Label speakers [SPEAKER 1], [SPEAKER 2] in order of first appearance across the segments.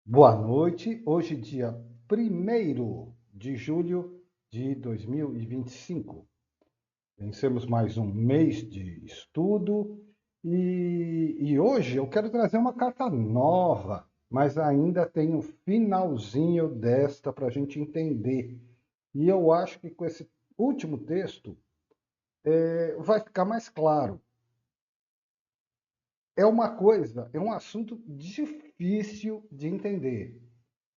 [SPEAKER 1] Boa noite. Hoje, dia 1º de julho de 2025. Vencemos mais um mês de estudo e hoje eu quero trazer uma carta nova, mas ainda tem o finalzinho desta para a gente entender. E eu acho que com esse último texto vai ficar mais claro. É um assunto difícil de entender.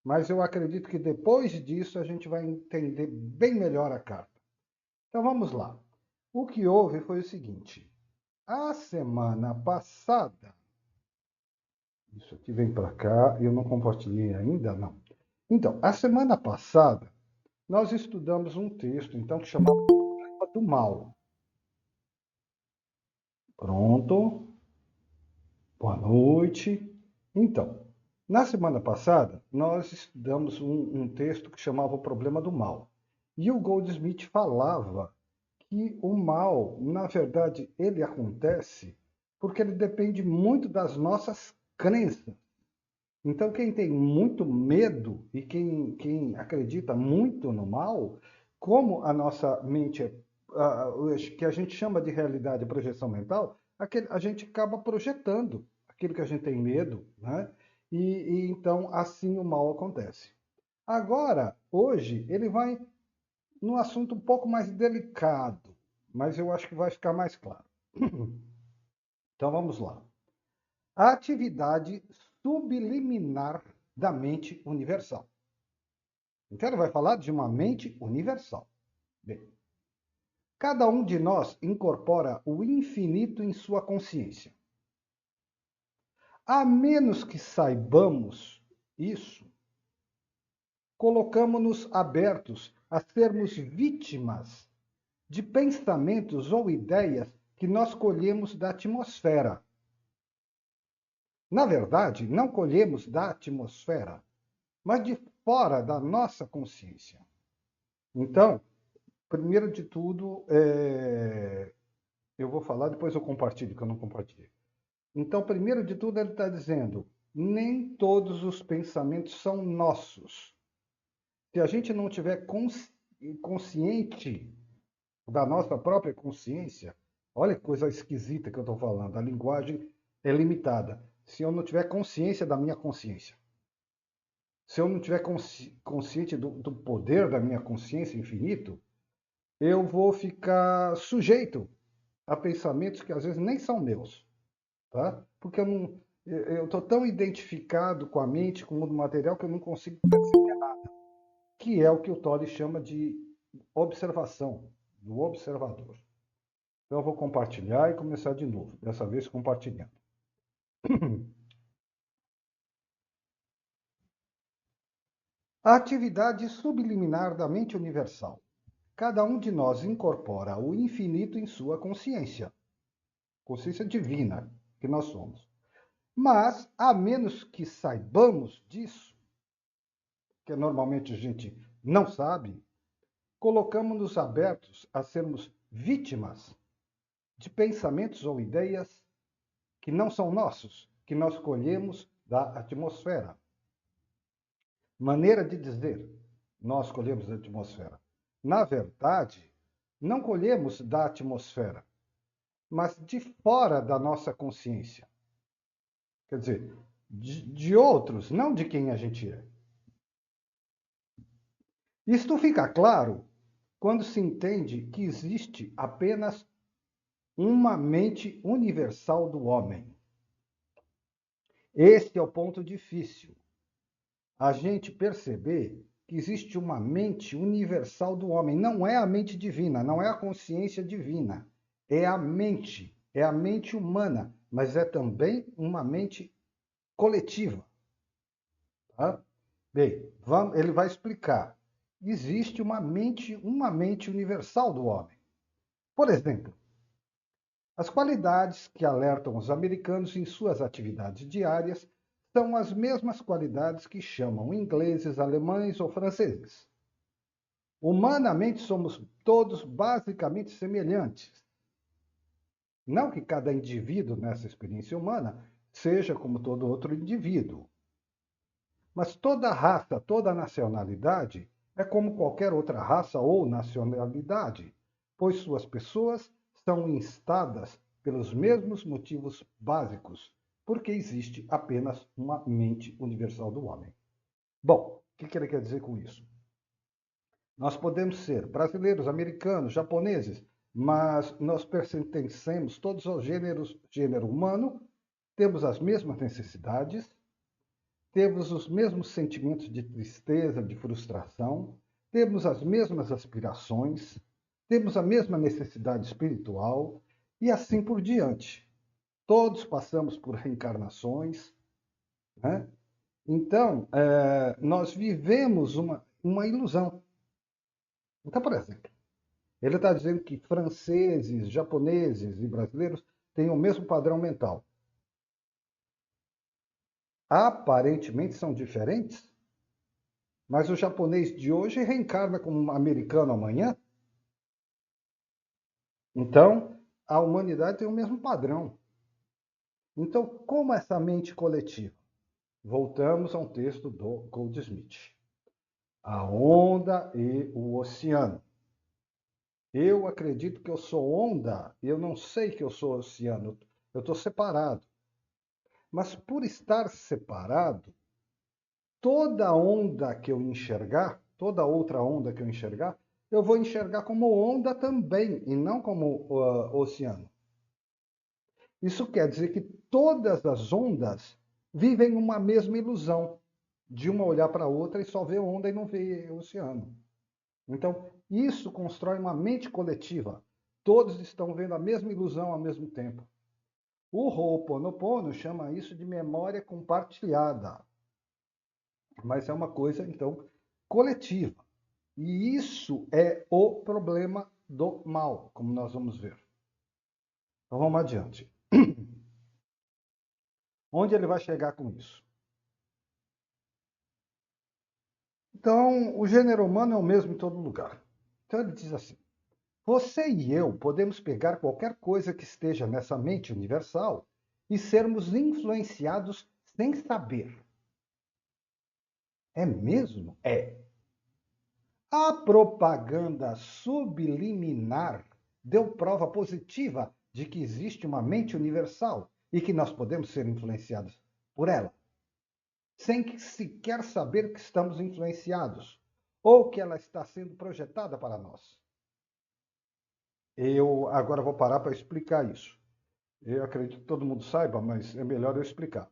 [SPEAKER 1] Mas eu acredito que depois disso a gente vai entender bem melhor a carta. Então vamos lá. O que houve foi o seguinte: a semana passada, isso aqui vem para cá, eu não compartilhei ainda, não. Então, a semana passada nós estudamos um texto, então, que chamava Problema do Mal. Pronto. Boa noite. Então, na semana passada nós estudamos um texto que chamava O Problema do Mal. E o Goldsmith falava que o mal, na verdade, ele acontece porque ele depende muito das nossas crenças. Então, quem tem muito medo e quem acredita muito no mal, como a nossa mente, que a gente chama de realidade e projeção mental, a gente acaba projetando aquilo que a gente tem medo, né? E então, assim o mal acontece. Agora, hoje, ele vai num assunto um pouco mais delicado, mas eu acho que vai ficar mais claro. Então vamos lá. A atividade subliminar da mente universal. Então ele vai falar de uma mente universal. Bem, cada um de nós incorpora o infinito em sua consciência. A menos que saibamos isso, colocamos-nos abertos a sermos vítimas de pensamentos ou ideias que nós colhemos da atmosfera. Na verdade, não colhemos da atmosfera, mas de fora da nossa consciência. Então, primeiro de tudo, eu vou falar, depois eu compartilho, que eu não compartilhei. Então, primeiro de tudo, ele está dizendo: nem todos os pensamentos são nossos. Se a gente não tiver consciente da nossa própria consciência, olha que coisa esquisita que eu estou falando, a linguagem é limitada. Se eu não tiver consciência da minha consciência, se eu não tiver consciente do poder da minha consciência infinito, eu vou ficar sujeito a pensamentos que às vezes nem são meus, tá? Porque eu estou tão identificado com a mente, com o mundo material, que eu não consigo perceber nada, que é o que o Tolle chama de observação, do observador. Então eu vou compartilhar e começar de novo, dessa vez compartilhando. A atividade subliminar da mente universal. Cada um de nós incorpora o infinito em sua consciência divina que nós somos. Mas, a menos que saibamos disso, que normalmente a gente não sabe, colocamos-nos abertos a sermos vítimas de pensamentos ou ideias que não são nossos, que nós colhemos da atmosfera. Maneira de dizer, nós colhemos da atmosfera. Na verdade, não colhemos da atmosfera, mas de fora da nossa consciência. Quer dizer, de outros, não de quem a gente é. Isto fica claro quando se entende que existe apenas uma mente universal do homem. Este é o ponto difícil. A gente perceber que existe uma mente universal do homem. Não é a mente divina, não é a consciência divina. É a mente humana, mas é também uma mente coletiva. Tá? Bem, ele vai explicar. Existe uma mente universal do homem. Por exemplo, as qualidades que alertam os americanos em suas atividades diárias são as mesmas qualidades que chamam ingleses, alemães ou franceses. Humanamente, somos todos basicamente semelhantes. Não que cada indivíduo nessa experiência humana seja como todo outro indivíduo. Mas toda raça, toda nacionalidade é como qualquer outra raça ou nacionalidade, pois suas pessoas são instadas pelos mesmos motivos básicos, porque existe apenas uma mente universal do homem. Bom, o que ele quer dizer com isso? Nós podemos ser brasileiros, americanos, japoneses, mas nós pertencemos todos aos gênero humano, temos as mesmas necessidades, temos os mesmos sentimentos de tristeza, de frustração, temos as mesmas aspirações, temos a mesma necessidade espiritual e assim por diante. Todos passamos por reencarnações, né? Então, nós vivemos uma ilusão. Então, por exemplo, ele está dizendo que franceses, japoneses e brasileiros têm o mesmo padrão mental. Aparentemente são diferentes, mas o japonês de hoje reencarna como um americano amanhã. Então, a humanidade tem o mesmo padrão. Então, como essa mente coletiva? Voltamos a um texto do Goldsmith. A onda e o oceano. Eu acredito que eu sou onda, e eu não sei que eu sou oceano. Eu estou separado. Mas por estar separado, toda onda que eu enxergar, toda outra onda que eu enxergar, eu vou enxergar como onda também, e não como oceano. Isso quer dizer que todas as ondas vivem uma mesma ilusão, de uma olhar para a outra e só ver onda e não ver oceano. Então, isso constrói uma mente coletiva. Todos estão vendo a mesma ilusão ao mesmo tempo. O Ho'oponopono chama isso de memória compartilhada. Mas é uma coisa, então, coletiva. E isso é o problema do mal, como nós vamos ver. Então vamos adiante. Onde ele vai chegar com isso? Então, o gênero humano é o mesmo em todo lugar. Então ele diz assim: você e eu podemos pegar qualquer coisa que esteja nessa mente universal e sermos influenciados sem saber. É mesmo? É. A propaganda subliminar deu prova positiva de que existe uma mente universal e que nós podemos ser influenciados por ela, sem sequer saber que estamos influenciados ou que ela está sendo projetada para nós. Eu agora vou parar para explicar isso. Eu acredito que todo mundo saiba, mas é melhor eu explicar.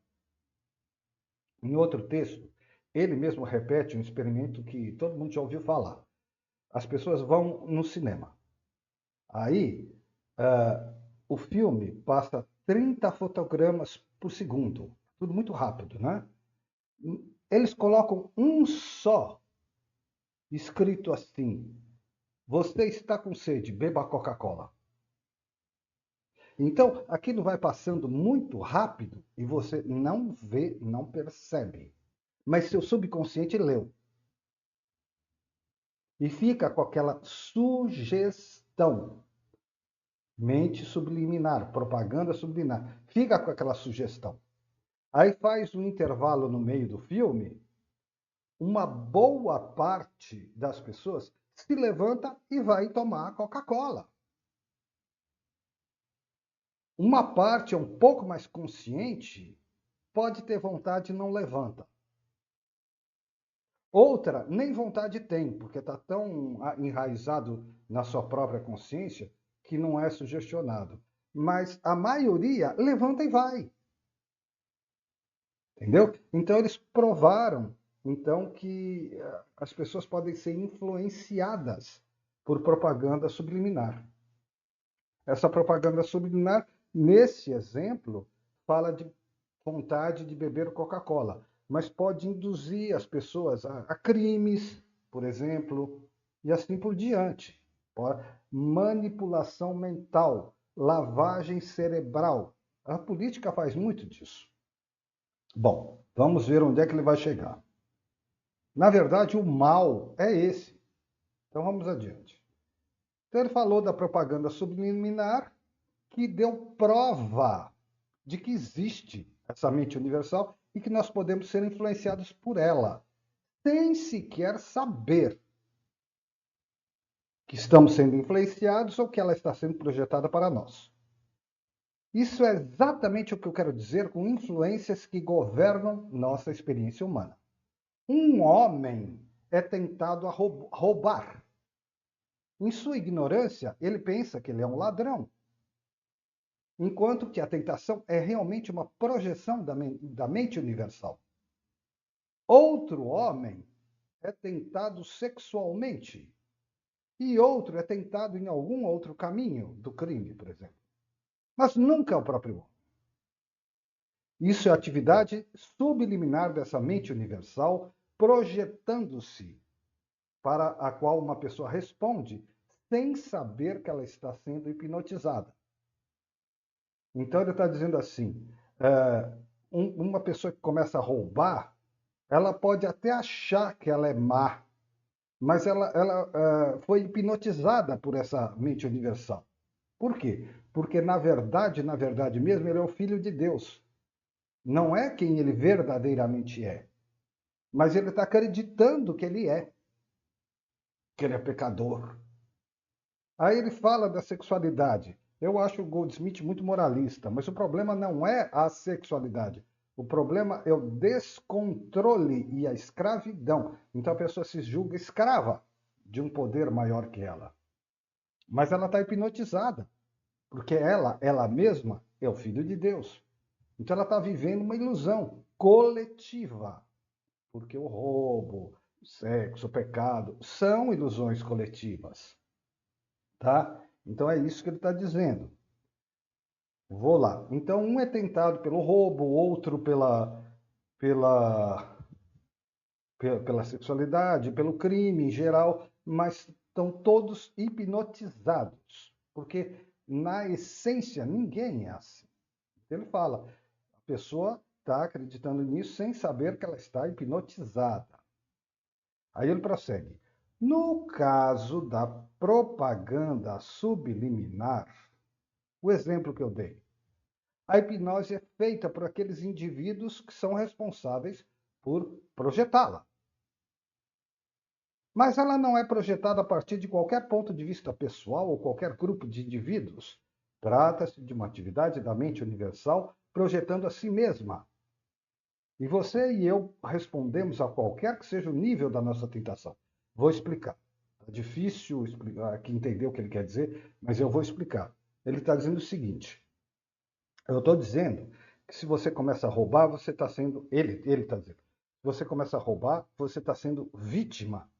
[SPEAKER 1] Em outro texto, ele mesmo repete um experimento que todo mundo já ouviu falar. As pessoas vão no cinema. Aí, o filme passa 30 fotogramas por segundo. Tudo muito rápido, né? Eles colocam um só escrito assim: você está com sede, beba Coca-Cola. Então, aquilo vai passando muito rápido e você não vê, não percebe. Mas seu subconsciente leu. E fica com aquela sugestão. Mente subliminar, propaganda subliminar. Fica com aquela sugestão. Aí faz um intervalo no meio do filme, uma boa parte das pessoas se levanta e vai tomar Coca-Cola. Uma parte é um pouco mais consciente, pode ter vontade e não levanta. Outra, nem vontade tem, porque está tão enraizado na sua própria consciência que não é sugestionado. Mas a maioria levanta e vai. Entendeu? Então eles provaram então que as pessoas podem ser influenciadas por propaganda subliminar. Essa propaganda subliminar, nesse exemplo, fala de vontade de beber Coca-Cola, mas pode induzir as pessoas a crimes, por exemplo, e assim por diante. Manipulação mental, lavagem cerebral. A política faz muito disso. Bom, vamos ver onde é que ele vai chegar. Na verdade, o mal é esse. Então vamos adiante. Então ele falou da propaganda subliminar que deu prova de que existe essa mente universal e que nós podemos ser influenciados por ela, sem sequer saber que estamos sendo influenciados ou que ela está sendo projetada para nós. Isso é exatamente o que eu quero dizer com influências que governam nossa experiência humana. Um homem é tentado a roubar. Em sua ignorância, ele pensa que ele é um ladrão, enquanto que a tentação é realmente uma projeção da mente universal. Outro homem é tentado sexualmente e outro é tentado em algum outro caminho do crime, por exemplo. Mas nunca é o próprio homem. Isso é a atividade subliminar dessa mente universal, projetando-se para a qual uma pessoa responde sem saber que ela está sendo hipnotizada. Então ele está dizendo assim, uma pessoa que começa a roubar, ela pode até achar que ela é má, mas ela foi hipnotizada por essa mente universal. Por quê? Porque na verdade mesmo, ele é o Filho de Deus. Não é quem ele verdadeiramente é, mas ele está acreditando que ele é pecador. Aí ele fala da sexualidade. Eu acho o Goldsmith muito moralista, mas o problema não é a sexualidade. O problema é o descontrole e a escravidão. Então a pessoa se julga escrava de um poder maior que ela. Mas ela está hipnotizada, porque ela mesma, é o Filho de Deus. Então ela está vivendo uma ilusão coletiva, porque o roubo, o sexo, o pecado são ilusões coletivas, tá? Então é isso que ele está dizendo. Vou lá. Então um é tentado pelo roubo, outro pela, pela sexualidade, pelo crime em geral, mas estão todos hipnotizados, porque na essência ninguém é assim. Ele fala, a pessoa está acreditando nisso sem saber que ela está hipnotizada. Aí ele prossegue. No caso da propaganda subliminar, o exemplo que eu dei, a hipnose é feita por aqueles indivíduos que são responsáveis por projetá-la. Mas ela não é projetada a partir de qualquer ponto de vista pessoal ou qualquer grupo de indivíduos. Trata-se de uma atividade da mente universal projetando a si mesma. E você e eu respondemos a qualquer que seja o nível da nossa tentação. Vou explicar. É difícil aqui entender o que ele quer dizer, mas eu vou explicar. Ele está dizendo o seguinte: eu estou dizendo que se você começa a roubar, você está sendo. Ele está dizendo. Se você começa a roubar, você está sendo vítima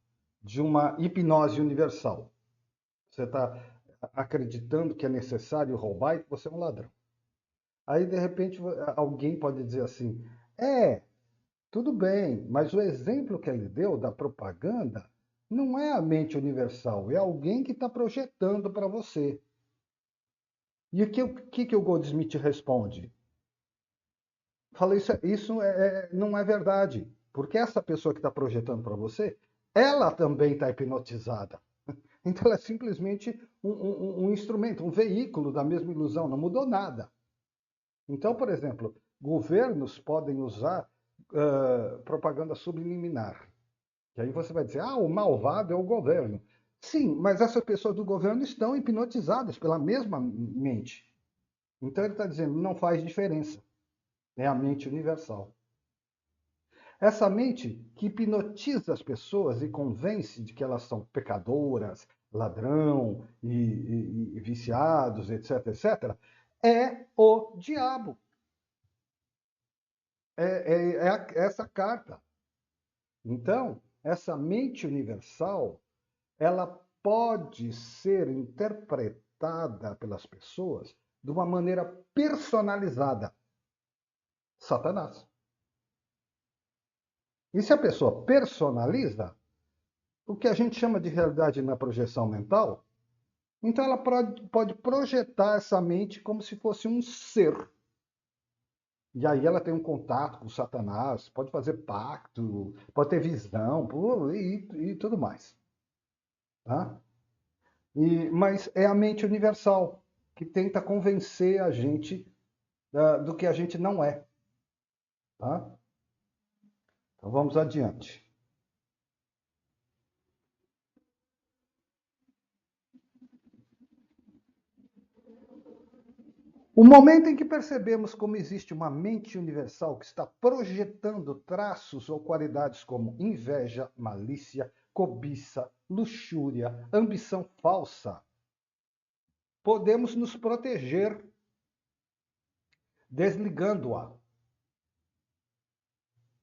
[SPEAKER 1] de uma hipnose universal. Você está acreditando que é necessário roubar e que você é um ladrão. Aí, de repente, alguém pode dizer assim: tudo bem, mas o exemplo que ele deu da propaganda não é a mente universal, é alguém que está projetando para você. E o que o Goldsmith responde? Fala, não é verdade, porque essa pessoa que está projetando para você, ela também está hipnotizada. Então ela é simplesmente um instrumento, um veículo da mesma ilusão, não mudou nada. Então, por exemplo, governos podem usar propaganda subliminar. E aí você vai dizer, o malvado é o governo. Sim, mas essas pessoas do governo estão hipnotizadas pela mesma mente. Então ele está dizendo, não faz diferença. É a mente universal. Essa mente que hipnotiza as pessoas e convence de que elas são pecadoras, ladrão e viciados, etc, etc, é o diabo. É essa carta. Então, essa mente universal, ela pode ser interpretada pelas pessoas de uma maneira personalizada. Satanás. E se a pessoa personaliza, o que a gente chama de realidade na projeção mental, então ela pode projetar essa mente como se fosse um ser. E aí ela tem um contato com Satanás, pode fazer pacto, pode ter visão e tudo mais. Tá? Mas é a mente universal que tenta convencer a gente do que a gente não é. Tá? Então vamos adiante. O momento em que percebemos como existe uma mente universal que está projetando traços ou qualidades como inveja, malícia, cobiça, luxúria, ambição falsa, podemos nos proteger desligando-a.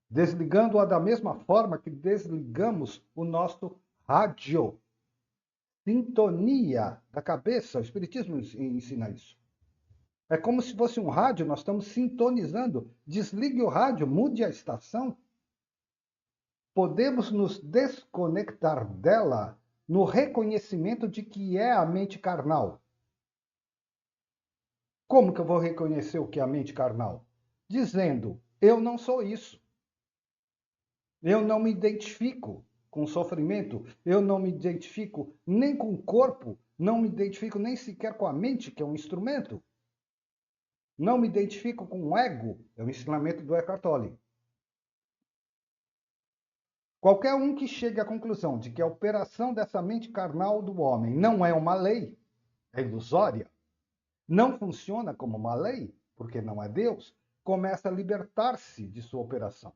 [SPEAKER 1] Desligando-a da mesma forma que desligamos o nosso rádio. Sintonia da cabeça, o Espiritismo ensina isso. É como se fosse um rádio, nós estamos sintonizando. Desligue o rádio, mude a estação. Podemos nos desconectar dela no reconhecimento de que é a mente carnal. Como que eu vou reconhecer o que é a mente carnal? Dizendo, eu não sou isso. Eu não me identifico com o sofrimento, eu não me identifico nem com o corpo, não me identifico nem sequer com a mente, que é um instrumento. Não me identifico com o ego, é o ensinamento do Eckhart Tolle. Qualquer um que chegue à conclusão de que a operação dessa mente carnal do homem não é uma lei, é ilusória, não funciona como uma lei, porque não é Deus, começa a libertar-se de sua operação.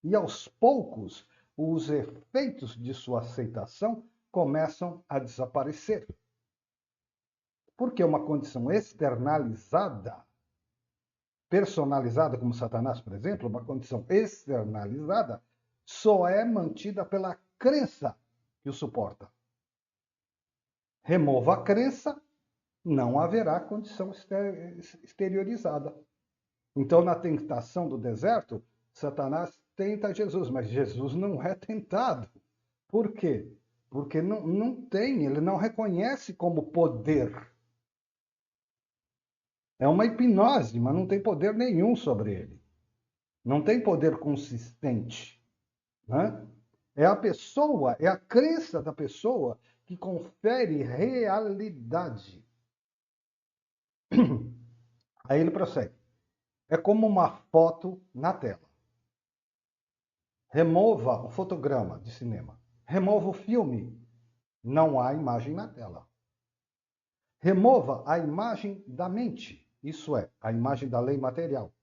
[SPEAKER 1] E aos poucos, os efeitos de sua aceitação começam a desaparecer. Porque uma condição externalizada, personalizada, como Satanás, por exemplo, uma condição externalizada, só é mantida pela crença que o suporta. Remova a crença, não haverá condição exteriorizada. Então, na tentação do deserto, Satanás tenta Jesus, mas Jesus não é tentado. Por quê? Porque não tem, ele não reconhece como poder. É uma hipnose, mas não tem poder nenhum sobre ele. Não tem poder consistente. Né? É a pessoa, é a crença da pessoa que confere realidade. Aí ele prossegue. É como uma foto na tela. Remova o fotograma de cinema. Remova o filme. Não há imagem na tela. Remova a imagem da mente, isso é, a imagem da lei material.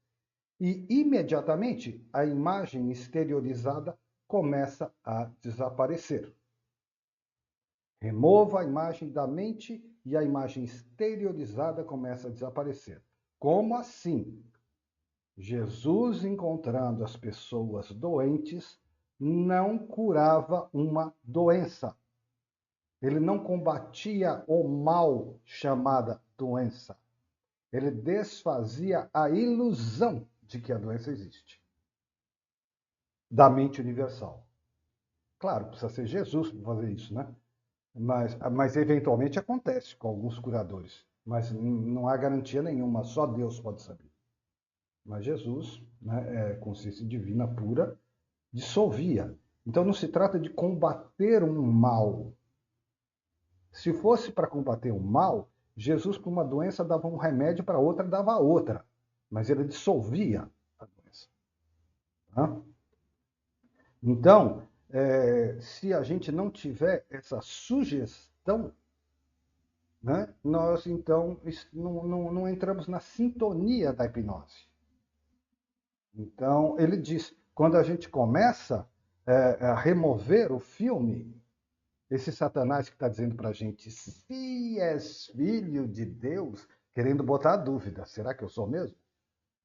[SPEAKER 1] E imediatamente a imagem exteriorizada começa a desaparecer. Remova a imagem da mente e a imagem exteriorizada começa a desaparecer. Como assim? Jesus, encontrando as pessoas doentes, não curava uma doença. Ele não combatia o mal chamada doença. Ele desfazia a ilusão de que a doença existe. Da mente universal. Claro, precisa ser Jesus para fazer isso, né? Mas eventualmente acontece com alguns curadores. Mas não há garantia nenhuma, só Deus pode saber. Mas Jesus, né, consciência divina pura, dissolvia. Então não se trata de combater um mal. Se fosse para combater um mal, Jesus, para uma doença, dava um remédio, para outra, dava outra. Mas ele dissolvia a doença. Tá? Então, se a gente não tiver essa sugestão, né, nós então não entramos na sintonia da hipnose. Então, ele diz, quando a gente começa a remover o filme, esse Satanás que está dizendo para a gente, se és filho de Deus, querendo botar a dúvida, será que eu sou mesmo?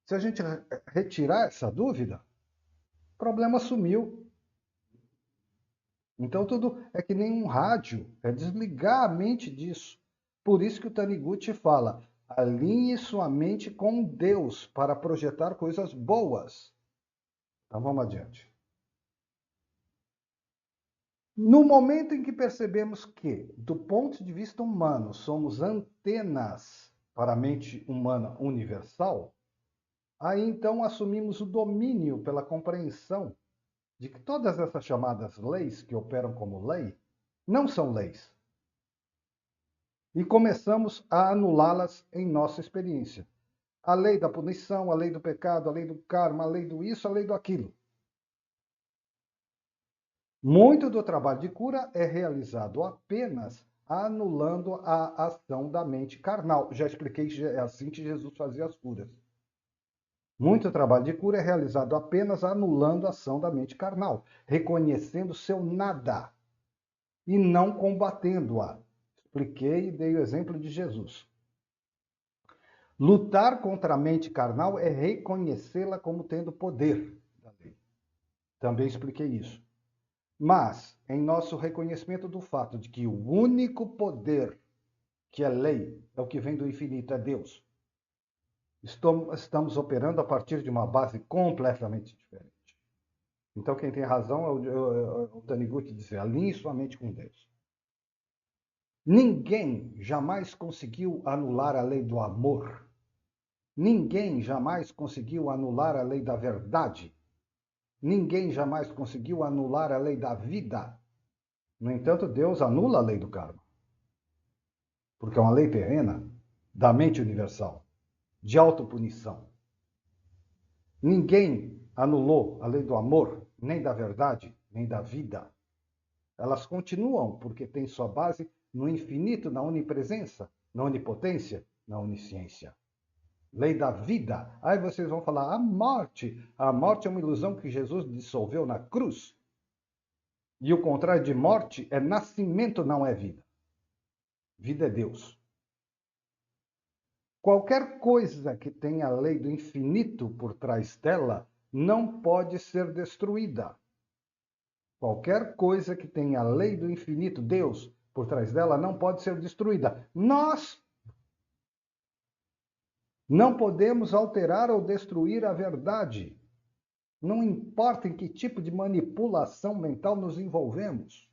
[SPEAKER 1] Se a gente retirar essa dúvida, o problema sumiu. Então tudo é que nem um rádio, é desligar a mente disso. Por isso que o Taniguchi fala, alinhe sua mente com Deus para projetar coisas boas. Então vamos adiante. No momento em que percebemos que, do ponto de vista humano, somos antenas para a mente humana universal, aí então assumimos o domínio pela compreensão de que todas essas chamadas leis que operam como lei não são leis. E começamos a anulá-las em nossa experiência. A lei da punição, a lei do pecado, a lei do karma, a lei do isso, a lei do aquilo. Muito do trabalho de cura é realizado apenas anulando a ação da mente carnal. Já expliquei que é assim que Jesus fazia as curas. Muito trabalho de cura é realizado apenas anulando a ação da mente carnal, reconhecendo seu nada e não combatendo-a. Expliquei e dei o exemplo de Jesus. Lutar contra a mente carnal é reconhecê-la como tendo poder da lei. Também expliquei isso. Mas, em nosso reconhecimento do fato de que o único poder que é lei é o que vem do infinito, é Deus, estamos operando a partir de uma base completamente diferente. Então, quem tem razão é o Taniguchi dizer, alinhe sua mente com Deus. Ninguém jamais conseguiu anular a lei do amor. Ninguém jamais conseguiu anular a lei da verdade. Ninguém jamais conseguiu anular a lei da vida. No entanto, Deus anula a lei do karma. Porque é uma lei terrena da mente universal, de autopunição. Ninguém anulou a lei do amor, nem da verdade, nem da vida. Elas continuam porque têm sua base no infinito, na onipresença, na onipotência, na onisciência. Lei da vida. Aí vocês vão falar, a morte. A morte é uma ilusão que Jesus dissolveu na cruz. E o contrário de morte é nascimento, não é vida. Vida é Deus. Qualquer coisa que tenha a lei do infinito por trás dela não pode ser destruída. Qualquer coisa que tenha a lei do infinito, Deus, por trás dela não pode ser destruída. Nós não podemos alterar ou destruir a verdade. Não importa em que tipo de manipulação mental nos envolvemos.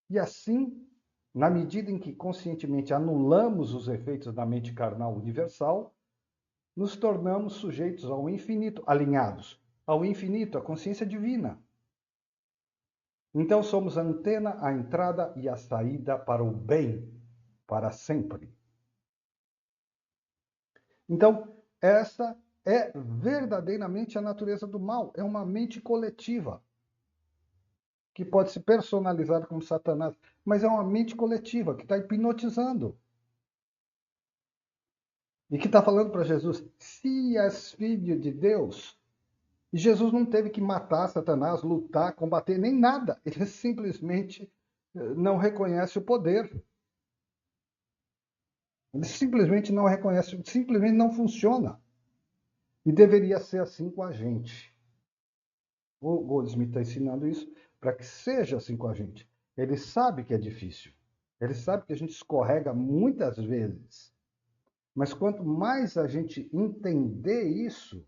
[SPEAKER 1] E assim, na medida em que conscientemente anulamos os efeitos da mente carnal universal, nos tornamos sujeitos ao infinito, alinhados ao infinito, à consciência divina. Então somos a antena, a entrada e a saída para o bem, para sempre. Então, essa é verdadeiramente a natureza do mal. É uma mente coletiva, que pode se personalizar como Satanás, mas é uma mente coletiva que está hipnotizando. E que está falando para Jesus, se és filho de Deus. E Jesus não teve que matar Satanás, lutar, combater, nem nada. Ele simplesmente não reconhece o poder. Ele simplesmente não reconhece, simplesmente não funciona. E deveria ser assim com a gente. O Goldsmith está ensinando isso para que seja assim com a gente. Ele sabe que é difícil. Ele sabe que a gente escorrega muitas vezes. Mas quanto mais a gente entender isso,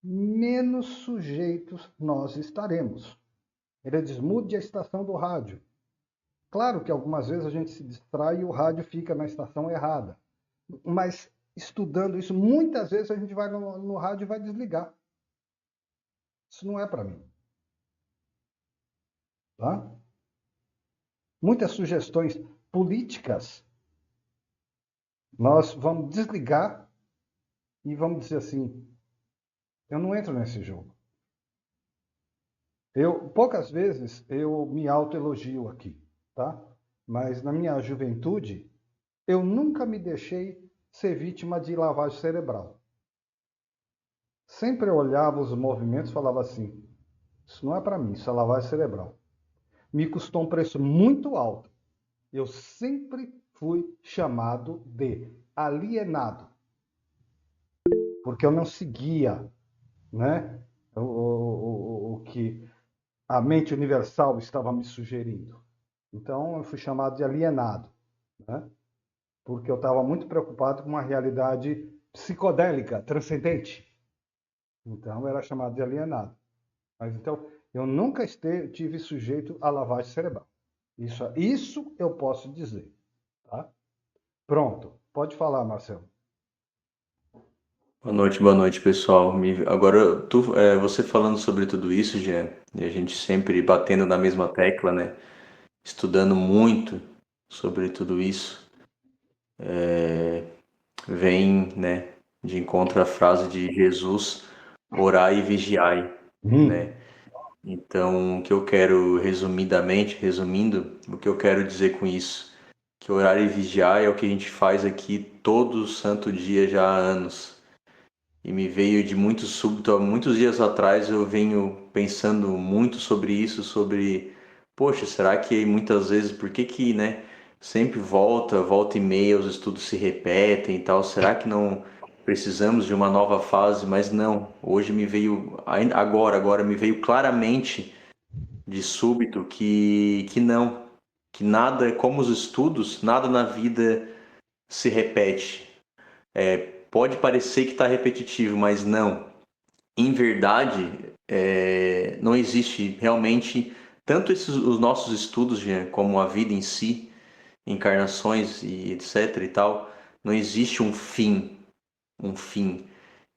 [SPEAKER 1] menos sujeitos nós estaremos. Ele diz, mude a estação do rádio. Claro que algumas vezes a gente se distrai e o rádio fica na estação errada. Mas estudando isso, muitas vezes a gente vai no rádio e vai desligar. Isso não é para mim. Tá? Muitas sugestões políticas, nós vamos desligar e vamos dizer assim, eu não entro nesse jogo. Poucas vezes eu me autoelogio aqui, tá? Mas na minha juventude, eu nunca me deixei ser vítima de lavagem cerebral. Sempre eu olhava os movimentos e falava assim, isso não é para mim, isso é lavagem cerebral. Me custou um preço muito alto. Eu sempre fui chamado de alienado, porque eu não seguia, né, o que a mente universal estava me sugerindo. Então, eu fui chamado de alienado, né, porque eu estava muito preocupado com uma realidade psicodélica, transcendente. Então, eu era chamado de alienado. Mas, então, eu nunca tive sujeito a lavagem cerebral. Isso eu posso dizer. Tá? Pronto. Pode falar, Marcelo.
[SPEAKER 2] Boa noite, pessoal. Agora, você falando sobre tudo isso, Jean, e a gente sempre batendo na mesma tecla, né? Estudando muito sobre tudo isso, vem, né, de encontro à frase de Jesus, orai e vigiai,
[SPEAKER 1] Hum.
[SPEAKER 2] né? Então, o que eu quero resumidamente, resumindo, o que eu quero dizer com isso, que orar e vigiar é o que a gente faz aqui todo santo dia já há anos. E me veio de muito súbito, há muitos dias atrás eu venho pensando muito sobre isso, sobre, poxa, será que muitas vezes, por que que, né, sempre volta e meia, os estudos se repetem e tal, será que não precisamos de uma nova fase? Mas não, hoje me veio, agora me veio claramente de súbito que não, que nada, como os estudos, nada na vida se repete. Pode parecer que está repetitivo, mas não. Em verdade, não existe realmente tanto os nossos estudos, Jean, como a vida em si, encarnações e etc e tal, não existe um fim.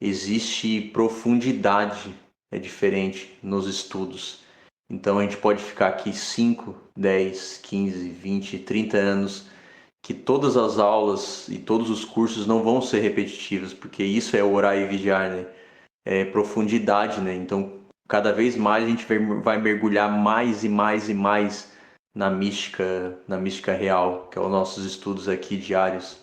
[SPEAKER 2] Existe profundidade, é diferente nos estudos. Então a gente pode ficar aqui 5, 10, 15, 20, 30 anos que todas as aulas e todos os cursos não vão ser repetitivos, porque isso é orar e vigiar, né? É profundidade, né? Então, cada vez mais a gente vai mergulhar mais e mais e mais na mística real, que é os nossos estudos aqui diários.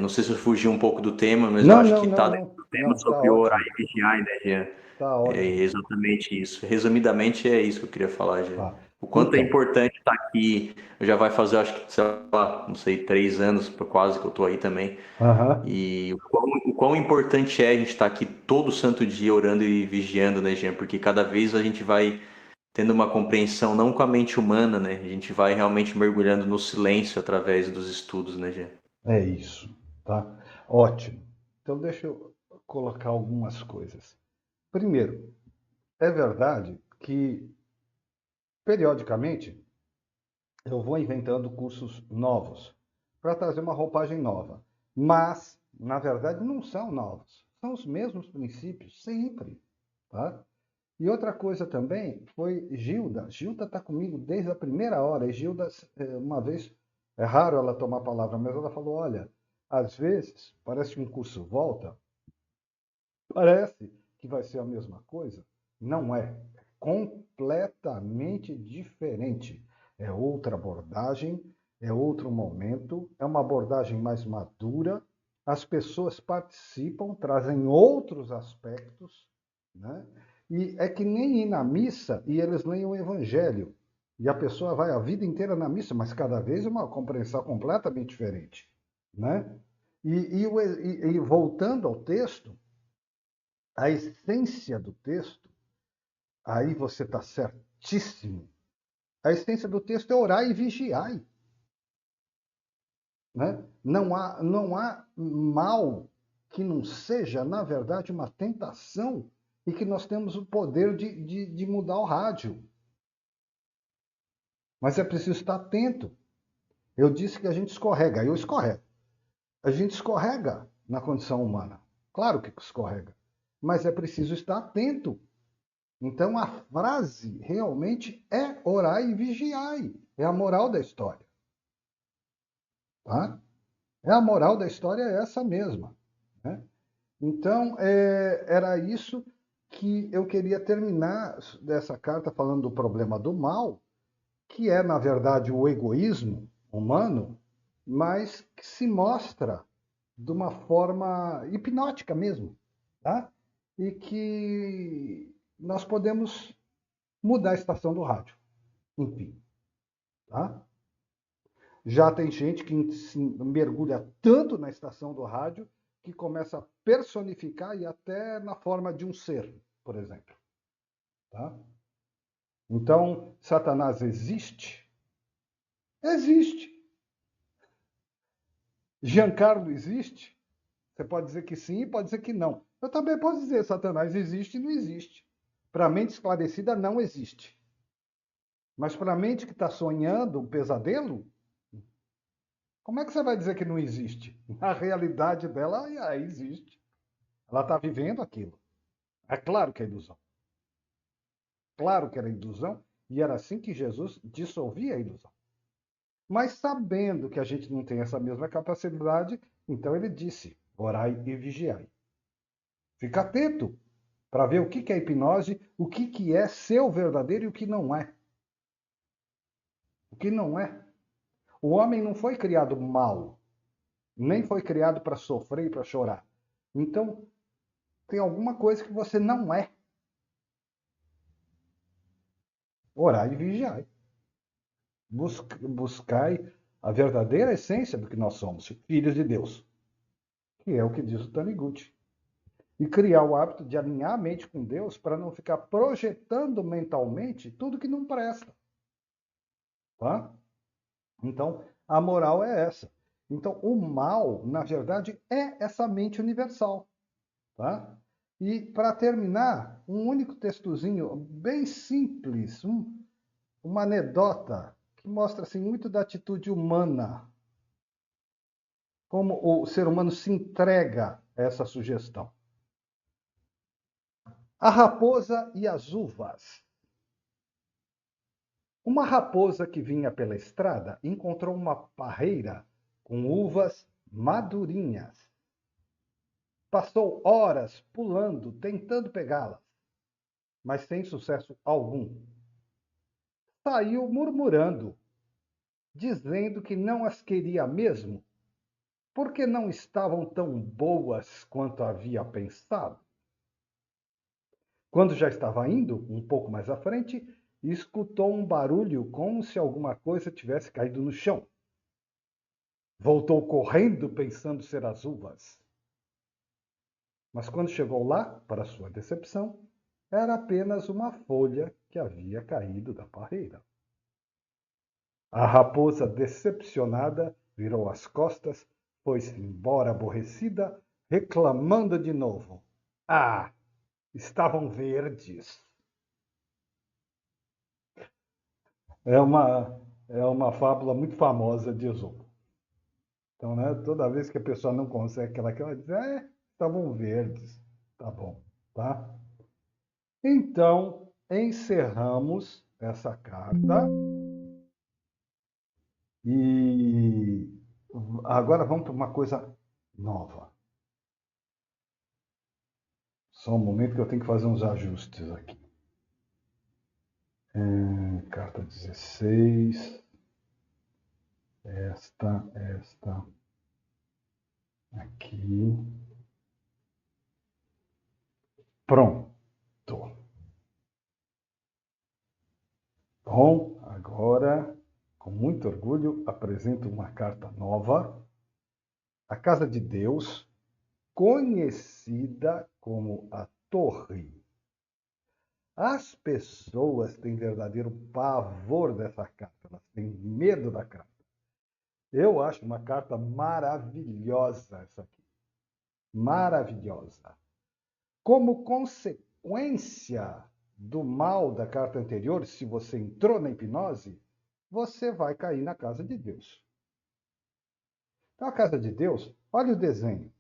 [SPEAKER 2] Não sei se eu fugi um pouco do tema, mas eu
[SPEAKER 1] Não,
[SPEAKER 2] acho
[SPEAKER 1] não,
[SPEAKER 2] que
[SPEAKER 1] não,
[SPEAKER 2] está dentro
[SPEAKER 1] não.
[SPEAKER 2] do tema
[SPEAKER 1] Não, tá
[SPEAKER 2] sobre orar
[SPEAKER 1] ótimo.
[SPEAKER 2] e vigiar, né, Jean?
[SPEAKER 1] Tá
[SPEAKER 2] É
[SPEAKER 1] ótimo.
[SPEAKER 2] exatamente isso. Resumidamente, é isso que eu queria falar, Jean.
[SPEAKER 1] Tá.
[SPEAKER 2] O quanto é
[SPEAKER 1] Então,
[SPEAKER 2] importante estar aqui. Já vai fazer, acho que, sei lá, não sei, 3 anos, quase que eu estou aí também.
[SPEAKER 1] aham.
[SPEAKER 2] E o quão importante é a gente estar aqui todo santo dia orando e vigiando, né, Jean? Porque cada vez a gente vai tendo uma compreensão não com a mente humana, né? A gente vai realmente mergulhando no silêncio através dos estudos, né, Jean?
[SPEAKER 1] É isso, tá? Ótimo. Então, deixa eu colocar algumas coisas. Primeiro, é verdade que, periodicamente, eu vou inventando cursos novos para trazer uma roupagem nova. Mas, na verdade, não são novos. São os mesmos princípios, sempre, tá? E outra coisa também foi Gilda. Gilda está comigo desde a primeira hora. E Gilda, uma vez, é raro ela tomar a palavra, mas ela falou: olha, às vezes parece que um curso volta, parece que vai ser a mesma coisa. Não é. É completamente diferente. É outra abordagem, é outro momento, é uma abordagem mais madura. As pessoas participam, trazem outros aspectos, né? E é que nem ir na missa e eles leem o evangelho. E a pessoa vai a vida inteira na missa, mas cada vez é uma compreensão completamente diferente, né? E voltando ao texto, a essência do texto, aí você está certíssimo. A essência do texto é orar e vigiar. Né? Não há mal que não seja, na verdade, uma tentação e que nós temos o poder de mudar o rádio. Mas é preciso estar atento. Eu disse que a gente escorrega, eu escorrego. A gente escorrega na condição humana. Claro que escorrega. Mas é preciso estar atento. Então a frase realmente é orai e vigiai. É a moral da história. Tá? É a moral da história é essa mesma. Né? Então era isso que eu queria terminar dessa carta falando do problema do mal, que é, na verdade, o egoísmo humano, mas que se mostra de uma forma hipnótica mesmo. Tá? E que nós podemos mudar a estação do rádio. Enfim. Tá? Já tem gente que se mergulha tanto na estação do rádio que começa a personificar e até na forma de um ser, por exemplo. Tá? Então, Satanás existe? Existe. Giancarlo existe? Você pode dizer que sim e pode dizer que não. Eu também posso dizer Satanás existe e não existe. Para a mente esclarecida, não existe. Mas para a mente que está sonhando um pesadelo, como é que você vai dizer que não existe? A realidade dela existe. Ela está vivendo aquilo. É claro que é ilusão. Claro que era ilusão. E era assim que Jesus dissolvia a ilusão. Mas sabendo que a gente não tem essa mesma capacidade, então ele disse: orai e vigiai. Fica atento. para ver o que é hipnose, o que é seu verdadeiro e o que não é. O que não é. O homem não foi criado mal, nem foi criado para sofrer e para chorar. Então, tem alguma coisa que você não é. Orai e vigiai. Buscai a verdadeira essência do que nós somos, filhos de Deus, que é o que diz o Taniguchi. E criar o hábito de alinhar a mente com Deus para não ficar projetando mentalmente tudo que não presta. Tá? Então, a moral é essa. Então, o mal, na verdade, é essa mente universal. Tá? E, para terminar, um único textozinho bem simples, uma anedota que mostra assim, muito da atitude humana, como o ser humano se entrega a essa sugestão. A raposa e as uvas. Uma raposa que vinha pela estrada encontrou uma parreira com uvas madurinhas. Passou horas pulando, tentando pegá-las, mas sem sucesso algum. Saiu murmurando, dizendo que não as queria mesmo, porque não estavam tão boas quanto havia pensado. Quando já estava indo, um pouco mais à frente, escutou um barulho como se alguma coisa tivesse caído no chão. Voltou correndo, pensando ser as uvas. Mas quando chegou lá, para sua decepção, era apenas uma folha que havia caído da parreira. A raposa, decepcionada, virou as costas, foi-se embora aborrecida, reclamando de novo. Ah, estavam verdes. É uma fábula muito famosa de Esopo. Então, né, toda vez que a pessoa não consegue aquela que ela diz, estavam verdes. Tá bom, tá? Então, encerramos essa carta e agora vamos para uma coisa nova. Só um momento que eu tenho que fazer uns ajustes aqui. Carta 16. Esta aqui. Pronto. Bom, agora, com muito orgulho, apresento uma carta nova. A Casa de Deus, conhecida como a Torre. As pessoas têm verdadeiro pavor dessa carta, elas têm medo da carta. Eu acho uma carta maravilhosa essa aqui. Maravilhosa. Como consequência do mal da carta anterior, se você entrou na hipnose, você vai cair na casa de Deus. Então, a casa de Deus, olha o desenho.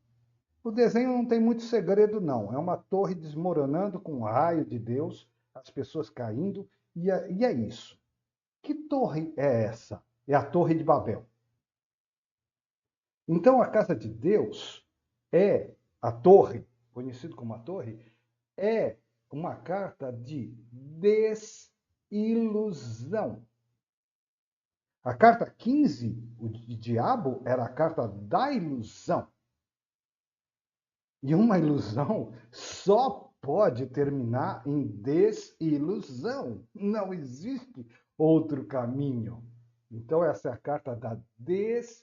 [SPEAKER 1] O desenho não tem muito segredo, não. É uma torre desmoronando com um raio de Deus, as pessoas caindo, e é isso. Que torre é essa? É a Torre de Babel. Então, a casa de Deus é a torre, conhecido como a torre, é uma carta de desilusão. A carta 15, o diabo, era a carta da ilusão. E uma ilusão só pode terminar em desilusão. Não existe outro caminho. Então, essa é a carta da desilusão.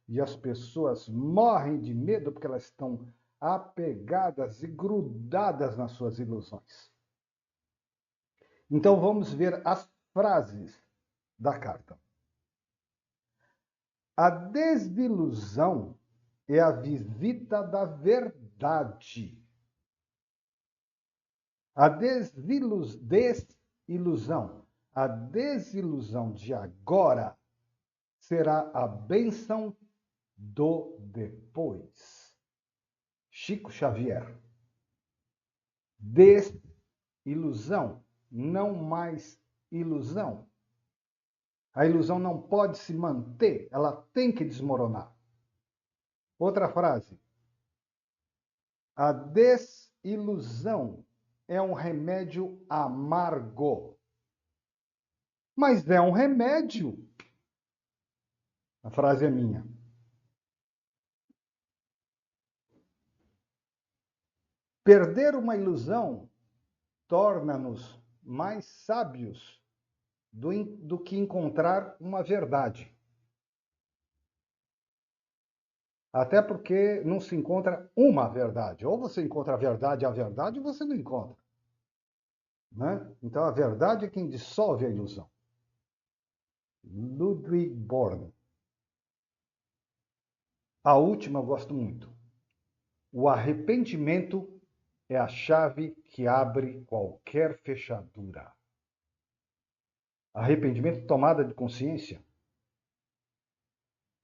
[SPEAKER 1] E as pessoas morrem de medo porque elas estão apegadas e grudadas nas suas ilusões. Então, vamos ver as frases da carta. A desilusão é a visita da verdade. A desilusão, a desilusão de agora será a bênção do depois. Chico Xavier. Desilusão, não mais ilusão. A ilusão não pode se manter, ela tem que desmoronar. Outra frase. A desilusão é um remédio amargo. Mas é um remédio. A frase é minha. Perder uma ilusão torna-nos mais sábios do que encontrar uma verdade. Até porque não se encontra uma verdade. Ou você encontra a verdade, ou você não encontra. Né? Então, a verdade é quem dissolve a ilusão. Ludwig Born. A última eu gosto muito. O arrependimento é a chave que abre qualquer fechadura. Arrependimento, tomada de consciência.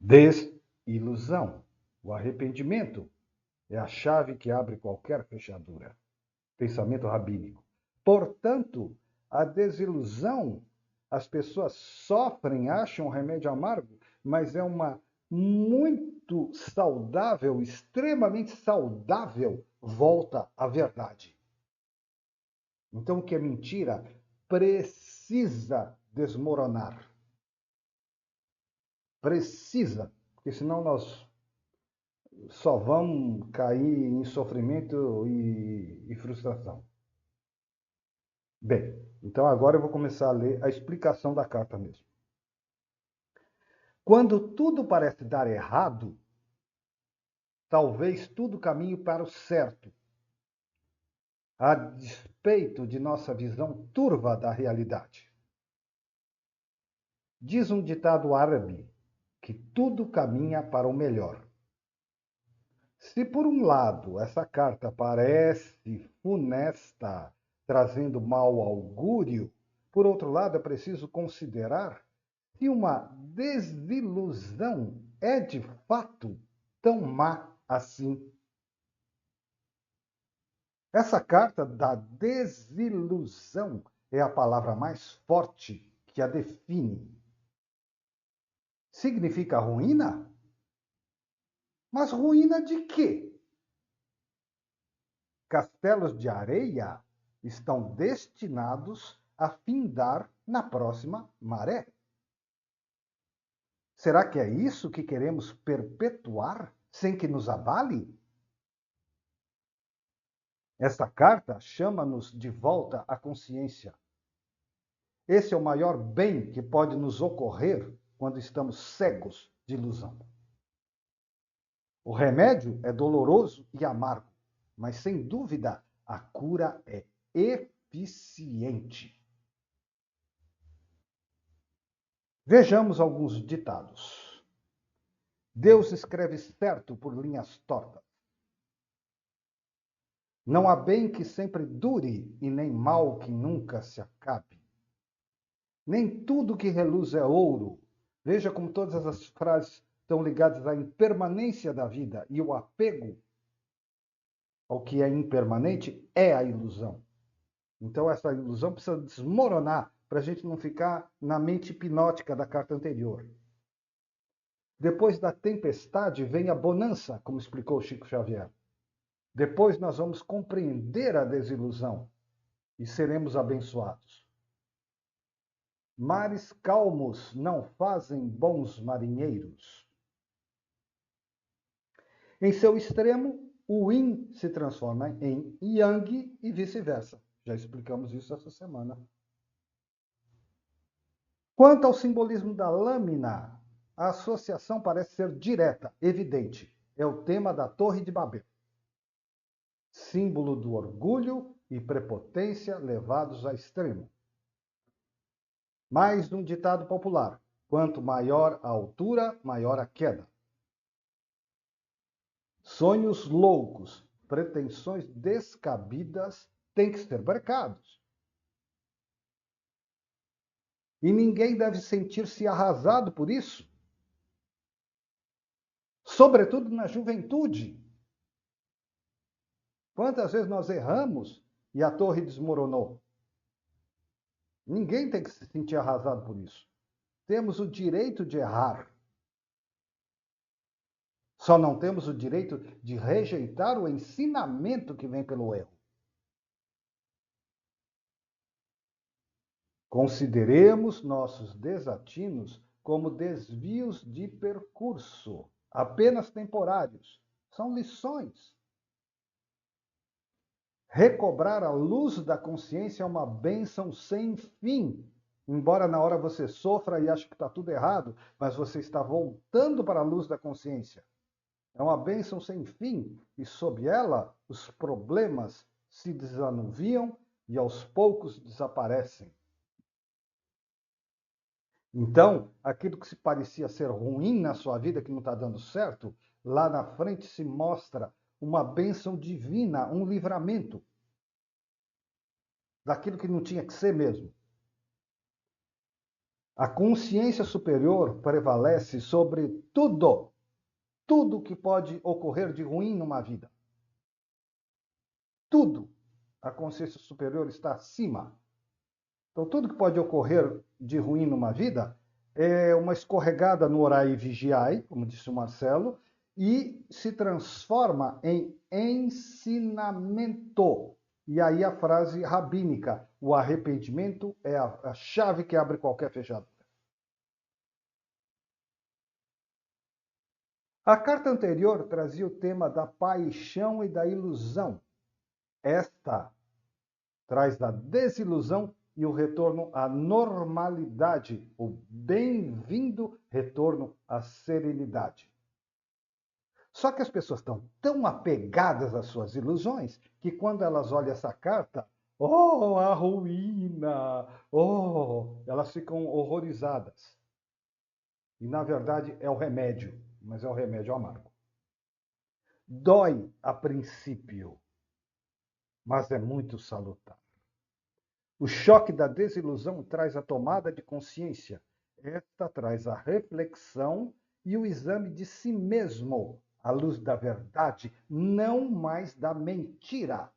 [SPEAKER 1] Desilusão. O arrependimento é a chave que abre qualquer fechadura. Pensamento rabínico. Portanto, a desilusão, as pessoas sofrem, acham um remédio amargo, mas é uma muito saudável, extremamente saudável volta à verdade. Então, o que é mentira precisa desmoronar. Precisa, porque senão nós só vamos cair em sofrimento e frustração. Bem, então agora eu vou começar a ler a explicação da carta mesmo. Quando tudo parece dar errado, talvez tudo caminhe para o certo, a despeito de nossa visão turva da realidade. Diz um ditado árabe que tudo caminha para o melhor. Se por um lado essa carta parece funesta, trazendo mau augúrio, por outro lado é preciso considerar se uma desilusão é de fato tão má assim. Essa carta da desilusão é a palavra mais forte que a define. Significa ruína? Mas ruína de quê? Castelos de areia estão destinados a findar na próxima maré. Será que é isso que queremos perpetuar sem que nos abale? Esta carta chama-nos de volta à consciência. Esse é o maior bem que pode nos ocorrer quando estamos cegos de ilusão. O remédio é doloroso e amargo, mas sem dúvida a cura é eficiente. Vejamos alguns ditados. Deus escreve certo por linhas tortas. Não há bem que sempre dure e nem mal que nunca se acabe. Nem tudo que reluz é ouro. Veja como todas as frases estão ligadas à impermanência da vida e o apego ao que é impermanente é a ilusão. Então, essa ilusão precisa desmoronar para a gente não ficar na mente hipnótica da carta anterior. Depois da tempestade vem a bonança, como explicou Chico Xavier. Depois nós vamos compreender a desilusão e seremos abençoados. Mares calmos não fazem bons marinheiros. Em seu extremo, o yin se transforma em yang e vice-versa. Já explicamos isso essa semana. Quanto ao simbolismo da lâmina, a associação parece ser direta, evidente. É o tema da Torre de Babel. Símbolo do orgulho e prepotência levados a extremo. Mais um ditado popular: quanto maior a altura, maior a queda. Sonhos loucos, pretensões descabidas têm que ser brecados. E ninguém deve sentir-se arrasado por isso. Sobretudo na juventude. Quantas vezes nós erramos e a torre desmoronou? Ninguém tem que se sentir arrasado por isso. Temos o direito de errar. Só não temos o direito de rejeitar o ensinamento que vem pelo erro. Consideremos nossos desatinos como desvios de percurso, apenas temporários. São lições. Recobrar a luz da consciência é uma bênção sem fim. Embora na hora você sofra e ache que está tudo errado, mas você está voltando para a luz da consciência. É uma bênção sem fim, e sob ela os problemas se desanuviam e aos poucos desaparecem. Então, aquilo que se parecia ser ruim na sua vida, que não está dando certo, lá na frente se mostra uma bênção divina, um livramento daquilo que não tinha que ser mesmo. A consciência superior prevalece sobre tudo, tudo que pode ocorrer de ruim numa vida. Tudo. A consciência superior está acima. Então, tudo que pode ocorrer de ruim numa vida é uma escorregada no orai e vigiai, como disse o Marcelo, e se transforma em ensinamento. E aí a frase rabínica, o arrependimento é a chave que abre qualquer fechadura. A carta anterior trazia o tema da paixão e da ilusão. Esta traz da desilusão e o retorno à normalidade, o bem-vindo retorno à serenidade. Só que as pessoas estão tão apegadas às suas ilusões que quando elas olham essa carta, oh, a ruína, oh, elas ficam horrorizadas. E na verdade é o remédio, mas é o remédio amargo. Dói a princípio, mas é muito salutar. O choque da desilusão traz a tomada de consciência. Esta traz a reflexão e o exame de si mesmo, à luz da verdade, não mais da mentira.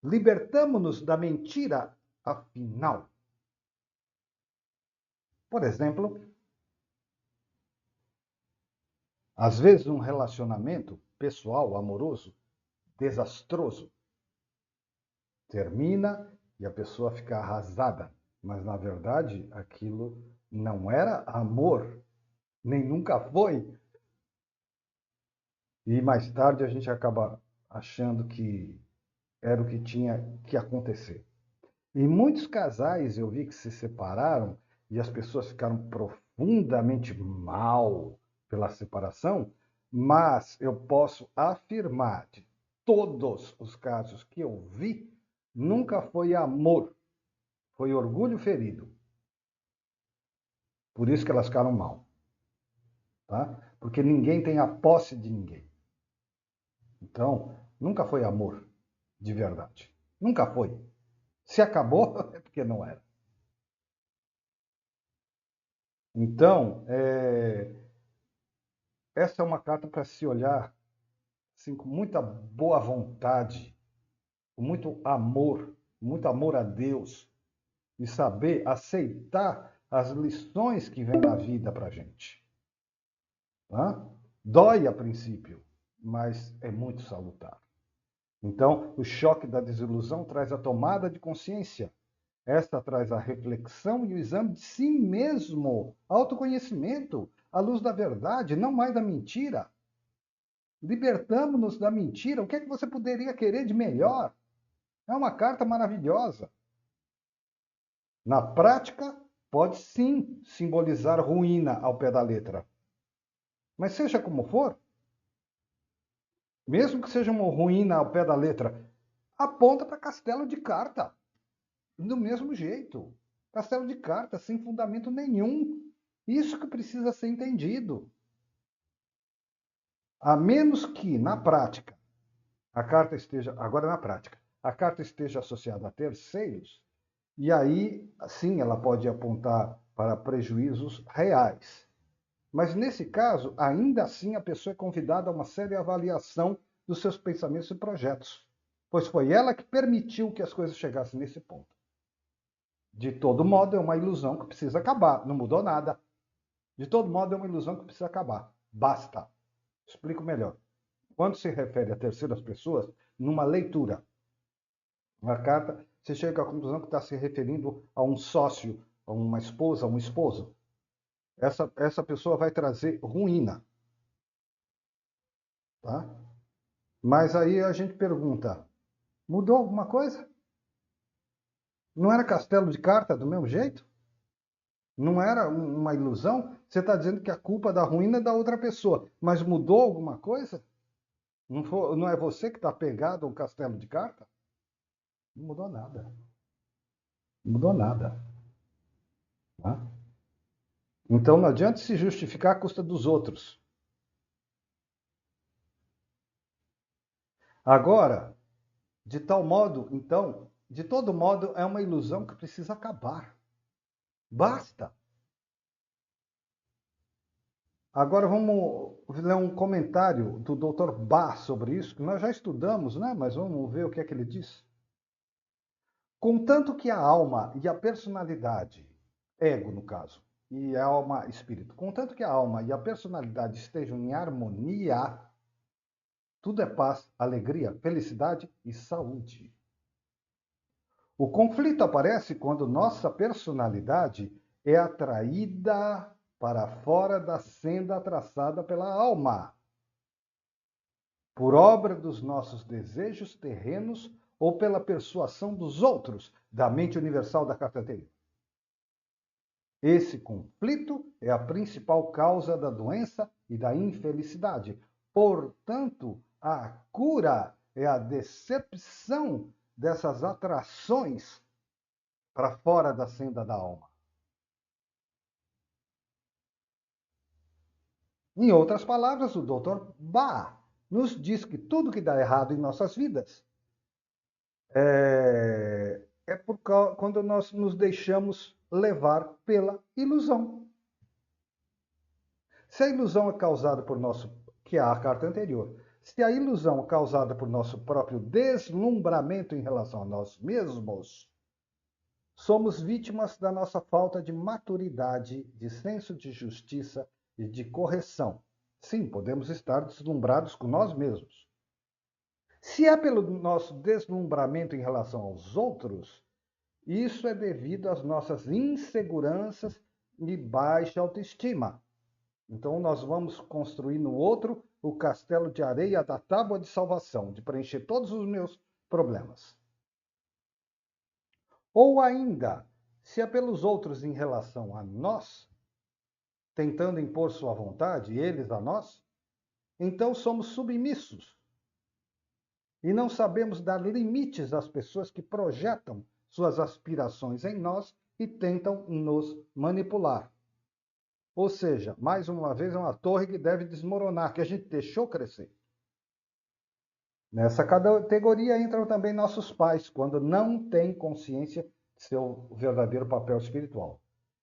[SPEAKER 1] Libertamo-nos da mentira, afinal. Por exemplo, às vezes um relacionamento pessoal, amoroso, desastroso, termina e a pessoa fica arrasada. Mas, na verdade, aquilo não era amor, nem nunca foi. E mais tarde a gente acaba achando que era o que tinha que acontecer. Em muitos casais eu vi que se separaram e as pessoas ficaram profundamente mal pela separação, mas eu posso afirmar de todos os casos que eu vi, nunca foi amor, foi orgulho ferido. Por isso que elas ficaram mal. Tá? Porque ninguém tem a posse de ninguém. Então, nunca foi amor de verdade. Nunca foi. Se acabou, é porque não era. Então, essa é uma carta para se olhar assim, com muita boa vontade, com muito amor a Deus, e saber aceitar as lições que vêm na vida para a gente. Tá? Dói a princípio, mas é muito salutar. Então, o choque da desilusão traz a tomada de consciência. Esta traz a reflexão e o exame de si mesmo, autoconhecimento, à luz da verdade, não mais da mentira. Libertamo-nos da mentira. O que é que você poderia querer de melhor? É uma carta maravilhosa. Na prática, pode sim simbolizar ruína ao pé da letra. Mas seja como for, mesmo que seja uma ruína ao pé da letra, aponta para castelo de carta. Do mesmo jeito. Castelo de carta, sem fundamento nenhum. Isso que precisa ser entendido. A menos que, na prática, a carta esteja, agora na prática, a carta esteja associada a terceiros, e aí, sim, ela pode apontar para prejuízos reais. Mas, nesse caso, ainda assim, a pessoa é convidada a uma séria avaliação dos seus pensamentos e projetos, pois foi ela que permitiu que as coisas chegassem nesse ponto. De todo modo, é uma ilusão que precisa acabar. Não mudou nada. De todo modo, é uma ilusão que precisa acabar. basta. Explico melhor. Quando se refere a terceiras pessoas, numa leitura, uma carta, você chega à conclusão que está se referindo a um sócio, a uma esposa, a um esposo. Essa pessoa vai trazer ruína. Tá? Mas aí a gente pergunta, mudou alguma coisa? Não era castelo de carta do mesmo jeito? Não era uma ilusão? Você está dizendo que a culpa da ruína é da outra pessoa, mas mudou alguma coisa? Não é você que está pegado a um castelo de carta? Não mudou nada. Não mudou nada. Tá? Então não adianta se justificar à custa dos outros. Agora, de tal modo, então, de todo modo, é uma ilusão que precisa acabar. Basta. Agora vamos ler um comentário do Dr. Bach sobre isso, que nós já estudamos, né? Mas vamos ver o que é que ele diz. Contanto que a alma e a personalidade, ego no caso, e a alma espírito, contanto que a alma e a personalidade estejam em harmonia, tudo é paz, alegria, felicidade e saúde. O conflito aparece quando nossa personalidade é atraída para fora da senda traçada pela alma, por obra dos nossos desejos terrenos ou pela persuasão dos outros, da mente universal da carta anterior. Esse conflito é a principal causa da doença e da infelicidade. Portanto, a cura é a decepção dessas atrações para fora da senda da alma. Em outras palavras, o Dr. Bach nos diz que tudo que dá errado em nossas vidas quando nós nos deixamos levar pela ilusão. Se a ilusão é causada por nosso, que é a carta anterior, se a ilusão é causada por nosso próprio deslumbramento em relação a nós mesmos, somos vítimas da nossa falta de maturidade, de senso de justiça e de correção. Sim, podemos estar deslumbrados com nós mesmos. Se é pelo nosso deslumbramento em relação aos outros, isso é devido às nossas inseguranças e baixa autoestima. Então, nós vamos construir no outro o castelo de areia da tábua de salvação, de preencher todos os meus problemas. Ou ainda, se é pelos outros em relação a nós, tentando impor sua vontade, eles a nós, então somos submissos. E não sabemos dar limites às pessoas que projetam suas aspirações em nós e tentam nos manipular. Ou seja, mais uma vez, é uma torre que deve desmoronar, que a gente deixou crescer. Nessa categoria entram também nossos pais, quando não têm consciência de seu verdadeiro papel espiritual.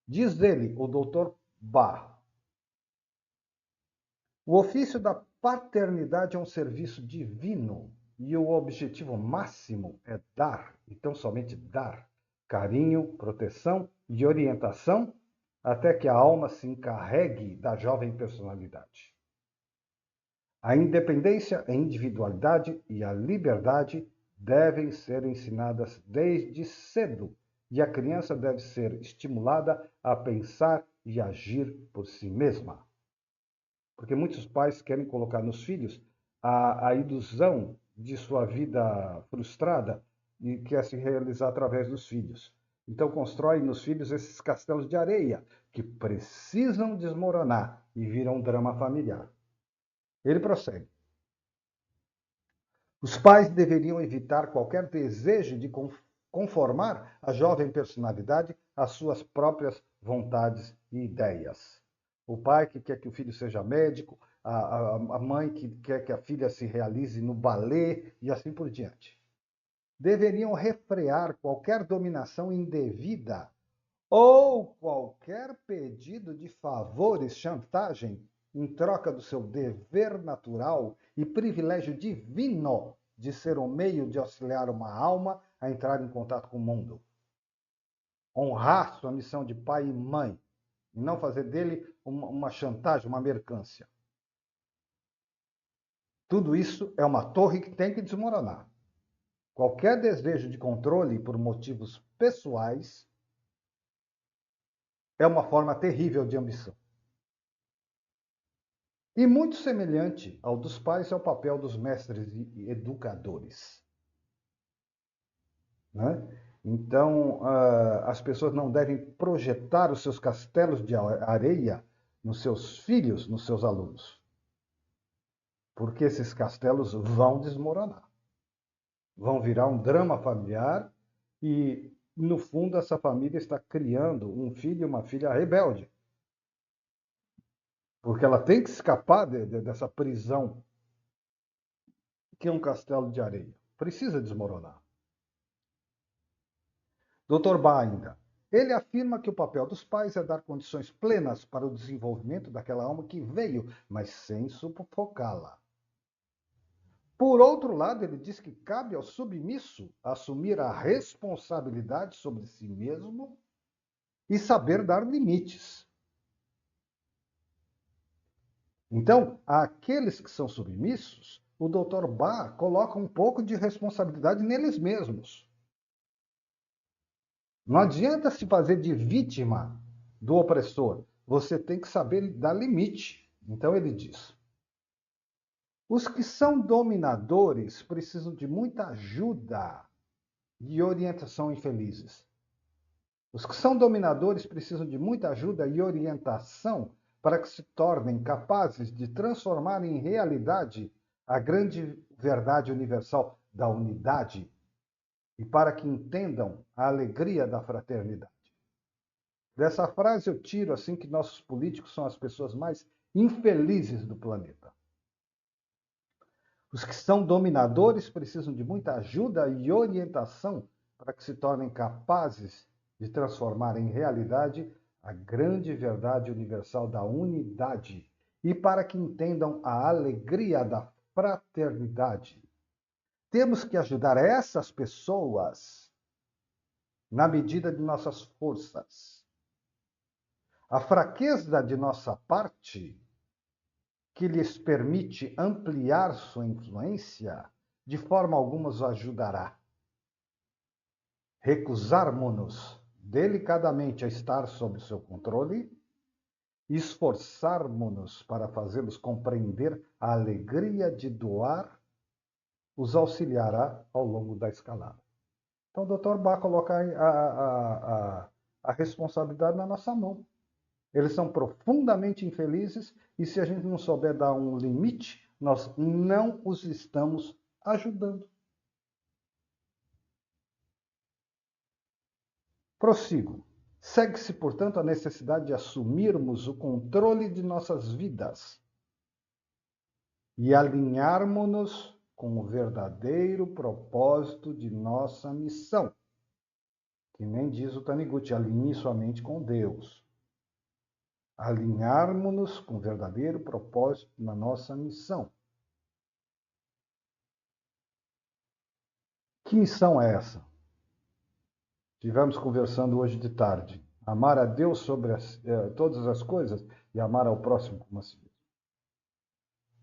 [SPEAKER 1] Diz ele, o Dr. Bach, o ofício da paternidade é um serviço divino e o objetivo máximo é dar, e tão somente dar, carinho, proteção e orientação até que a alma se encarregue da jovem personalidade. A independência, a individualidade e a liberdade devem ser ensinadas desde cedo, e a criança deve ser estimulada a pensar e agir por si mesma. Porque muitos pais querem colocar nos filhos a ilusão de sua vida frustrada e quer se realizar através dos filhos. Então constroem nos filhos esses castelos de areia que precisam desmoronar e viram um drama familiar. Ele prossegue. Os pais deveriam evitar qualquer desejo de conformar a jovem personalidade às suas próprias vontades e ideias. O pai que quer que o filho seja médico, a mãe que quer que a filha se realize no balé e assim por diante. Deveriam refrear qualquer dominação indevida ou qualquer pedido de favores, chantagem, em troca do seu dever natural e privilégio divino de ser o meio de auxiliar uma alma a entrar em contato com o mundo. Honrar sua missão de pai e mãe, e não fazer dele uma chantagem, uma mercância. Tudo isso é uma torre que tem que desmoronar. Qualquer desejo de controle por motivos pessoais é uma forma terrível de ambição. E muito semelhante ao dos pais é o papel dos mestres e educadores. Né? Então, as pessoas não devem projetar os seus castelos de areia nos seus filhos, nos seus alunos. Porque esses castelos vão desmoronar. Vão virar um drama familiar e, no fundo, essa família está criando um filho e uma filha rebelde. Porque ela tem que escapar dessa prisão que é um castelo de areia. Precisa desmoronar. Dr. Bach ainda. Ele afirma que o papel dos pais é dar condições plenas para o desenvolvimento daquela alma que veio, mas sem sufocá-la. Por outro lado, ele diz que cabe ao submisso assumir a responsabilidade sobre si mesmo e saber dar limites. Então, aqueles que são submissos, o Dr. Bach coloca um pouco de responsabilidade neles mesmos. Não adianta se fazer de vítima do opressor. Você tem que saber dar limite. Então ele diz: os que são dominadores precisam de muita ajuda e orientação infelizes. Os que são dominadores precisam de muita ajuda e orientação para que se tornem capazes de transformar em realidade a grande verdade universal da unidade e para que entendam a alegria da fraternidade. Dessa frase eu tiro assim que nossos políticos são as pessoas mais infelizes do planeta. Os que são dominadores precisam de muita ajuda e orientação para que se tornem capazes de transformar em realidade a grande verdade universal da unidade e para que entendam a alegria da fraternidade. Temos que ajudar essas pessoas na medida de nossas forças. A fraqueza de nossa parte, que lhes permite ampliar sua influência, de forma alguma os ajudará. Recusarmos-nos delicadamente a estar sob seu controle, esforçarmos-nos para fazê-los compreender a alegria de doar, os auxiliará ao longo da escalada. Então, o Dr. Bach coloca a responsabilidade na nossa mão. Eles são profundamente infelizes e se a gente não souber dar um limite, nós não os estamos ajudando. Prossigo. Segue-se, portanto, a necessidade de assumirmos o controle de nossas vidas e alinharmos-nos com o verdadeiro propósito de nossa missão. Que nem diz o Taniguchi, alinhe sua mente com Deus. Alinharmos-nos com o verdadeiro propósito na nossa missão. Que missão é essa? Estivemos conversando hoje de tarde. Amar a Deus sobre todas as coisas e amar ao próximo como a si mesmo.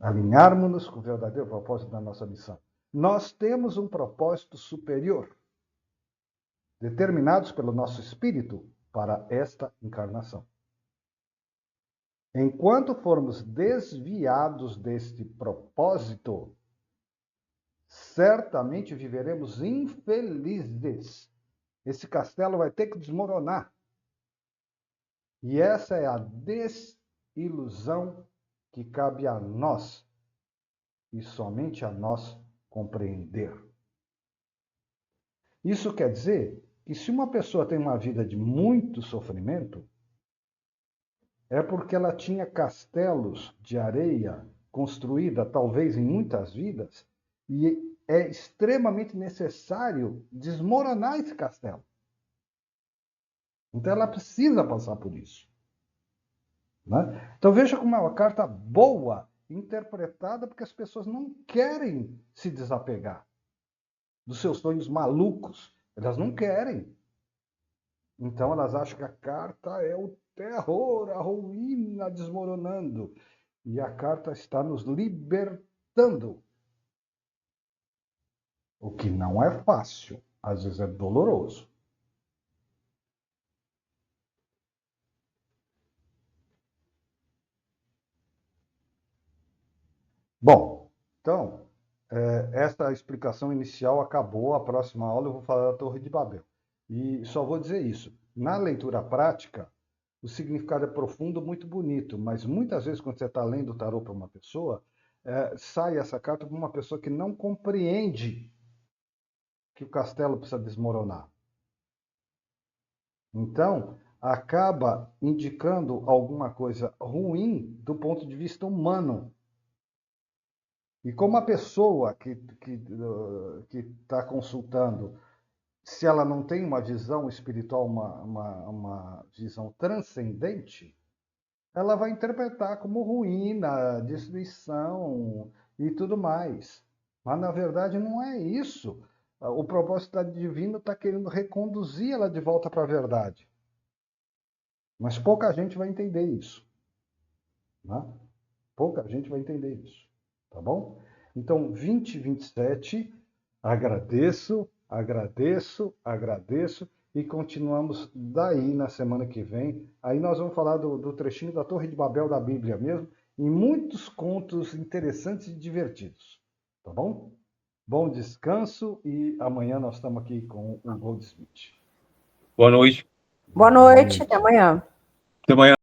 [SPEAKER 1] Alinharmos-nos com o verdadeiro propósito da nossa missão. Nós temos um propósito superior, determinados pelo nosso espírito para esta encarnação. Enquanto formos desviados deste propósito, certamente viveremos infelizes. Esse castelo vai ter que desmoronar. E essa é a desilusão que cabe a nós, e somente a nós compreender. Isso quer dizer que se uma pessoa tem uma vida de muito sofrimento, é porque ela tinha castelos de areia construída, talvez em muitas vidas, e é extremamente necessário desmoronar esse castelo. Então ela precisa passar por isso. Né? Então veja como é uma carta boa, interpretada porque as pessoas não querem se desapegar dos seus sonhos malucos. Elas não querem. Então elas acham que a carta é o terror, a ruína desmoronando. E a carta está nos libertando tentando. O que não é fácil, às vezes é doloroso. Bom, então, essa explicação inicial acabou. A próxima aula eu vou falar da Torre de Babel. E só vou dizer isso. Na leitura prática, o significado é profundo, muito bonito, mas muitas vezes, quando você está lendo o tarô para uma pessoa, sai essa carta para uma pessoa que não compreende que o castelo precisa desmoronar. Então, acaba indicando alguma coisa ruim do ponto de vista humano. E como a pessoa que está consultando, se ela não tem uma visão espiritual, uma visão transcendente, ela vai interpretar como ruína, destruição e tudo mais. Mas, na verdade, não é isso. O propósito divino está querendo reconduzir ela de volta para a verdade. Mas pouca gente vai entender isso. Né? Pouca gente vai entender isso. Tá bom? Então, 2027, agradeço, agradeço, agradeço. E continuamos daí na semana que vem. Aí nós vamos falar do trechinho da Torre de Babel da Bíblia mesmo, e muitos contos interessantes e divertidos. Tá bom? Bom descanso e amanhã nós estamos aqui com o Goldsmith.
[SPEAKER 3] Boa noite.
[SPEAKER 4] Boa noite, até amanhã.
[SPEAKER 3] Até amanhã.